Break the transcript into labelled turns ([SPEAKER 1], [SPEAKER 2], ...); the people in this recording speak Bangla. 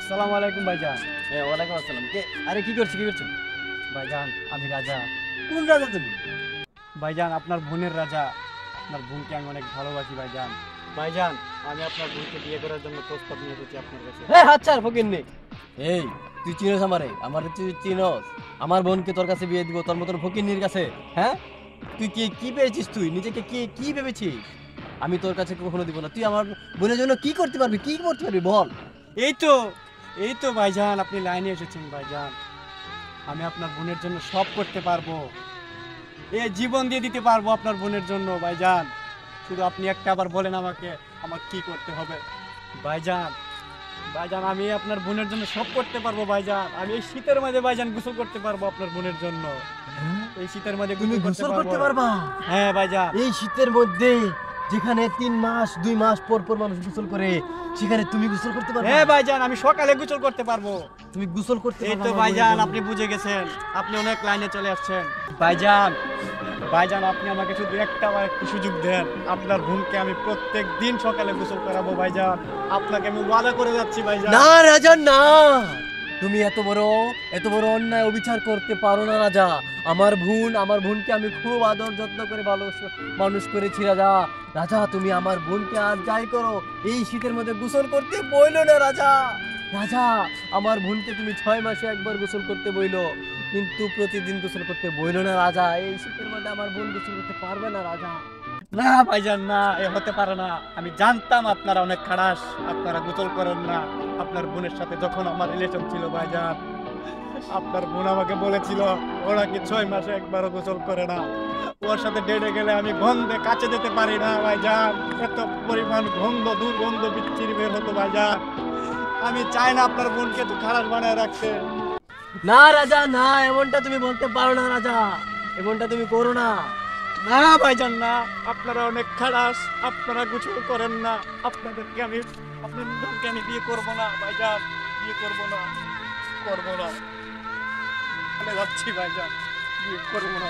[SPEAKER 1] আসসালামু আলাইকুম ভাইজান।
[SPEAKER 2] হ্যাঁ, ওয়ালাইকুম আসসালাম। কে? আরে কি করছো?
[SPEAKER 1] ভাইজান আমি রাজা।
[SPEAKER 2] কোন রাজা তুমি?
[SPEAKER 1] ভাইজান আপনার বোনের রাজা। আপনার বোনকে আমি অনেক ভালোবাসি ভাইজান। ভাইজান আমি আপনার বোনকে বিয়ে করার জন্য প্রস্তাব নিয়ে এসেছি আপনার কাছে।
[SPEAKER 2] হ্যাঁ, আচ্ছা ফকিন্নি। এই, তুই চিনোস আমারে তুই চিনোস? আমার বোনকে তোর কাছে বিয়ে দিব তোর মতন ফকিন্নির কাছে? হ্যাঁ? তুই কি কি পেয়েছিস? তুই নিজেকে কি কি ভেবেছিস? আমি তোর কাছে কখনো দিব না। তুই আমার বোনের জন্য কি করতে পারবি? কি করতে পারবি বল?
[SPEAKER 1] এই তো এই তো ভাইজান আপনি লাইনে এসেছেন ভাইজান। আমি আপনার বোনের জন্য সব করতে পারবো। এই জীবন দিয়ে দিতে পারবো আপনার বোনের জন্য ভাইজান। শুধু আপনি একটা আবার বলেন আমাকে আমার কি করতে হবে। ভাইজান ভাইজান আমি আপনার বোনের জন্য সব করতে পারবো ভাইজান। আমি এই শীতের মাঝে ভাইজান গোসল করতে পারবো আপনার বোনের জন্য। এই শীতের মাঝে
[SPEAKER 2] তুমি গোসল করতে পারবা?
[SPEAKER 1] হ্যাঁ ভাইজান।
[SPEAKER 2] এই শীতের মধ্যে যেখানে 3 মাস 2 মাস পর পর মানুষ গোসল করে সেখানে তুমি গোসল করতে পারবে?
[SPEAKER 1] হ্যাঁ ভাইজান আমি সকালে গোসল করতে পারবো।
[SPEAKER 2] তুমি গোসল করতে
[SPEAKER 1] এই
[SPEAKER 2] পারবা
[SPEAKER 1] তো
[SPEAKER 2] আমার
[SPEAKER 1] ভাইজান
[SPEAKER 2] বোনের
[SPEAKER 1] আপনি
[SPEAKER 2] জন্য?
[SPEAKER 1] বুঝে গেছেন। আপনি অনেক লাইনে চলে আসছেন ভাইজান। ভাইজান আপনি আমাকে শুধু একটা বার একটু সুযোগ দেন। আপনার বোনকে আমি প্রত্যেক দিন সকালে গোসল করাবো ভাইজান। আপনাকে আমি ওয়াদা করে যাচ্ছি ভাইজান।
[SPEAKER 2] না রাজা না, তুমি এত বড় অন্যায় অবিচার করতে পারো না রাজা। আমার বোনকে আমি খুব আদর যত্ন করে ভালো মানুষ করেছি রাজা। রাজা তুমি আমার বোনকে আর যাই করো এই শীতের মধ্যে গোসল করতে বইলো না রাজা। রাজা আমার বোনকে তুমি 6 মাসে একবার গোসল করতে বইলো, কিন্তু প্রতিদিন গোসল করতে বইলো না রাজা। এই শীতের মধ্যে আমার বোন গোসল করতে পারবে না রাজা।
[SPEAKER 1] না ভাইজান না, এ হতে পারে না। আমি জানতাম আপনারা অনেক খারাস, আপনারা গোসল করেন না। আপনার বোনের সাথে যখন আমার রিলেশন ছিল ভাইজান, আপনার বোন আমাকে বলেছিল ওরা কি 6 মাসে একবারও গোসল করে না। ওর সাথে ডেটে গেলে আমি গন্ধে কাছে যেতে পারি না ভাইজান। এত পরিমাণ দুর্গন্ধ বিচ্ছিরি বের হতো ভাইজান। আমি চাই না আপনার বোনকে তো খারাপ বানায় রাখতে।
[SPEAKER 2] না রাজা না, এমনটা তুমি বলতে পারো না রাজা, এমনটা তুমি করো না।
[SPEAKER 1] না ভাইজান না, আপনারা অনেক খারাস, আপনারা গোসল করেন না। আপনার বোনকে আমি বিয়ে করবো না ভাইজান, বিয়ে করবো না। আমি যাচ্ছি ভাইজান, বিয়ে করবো না।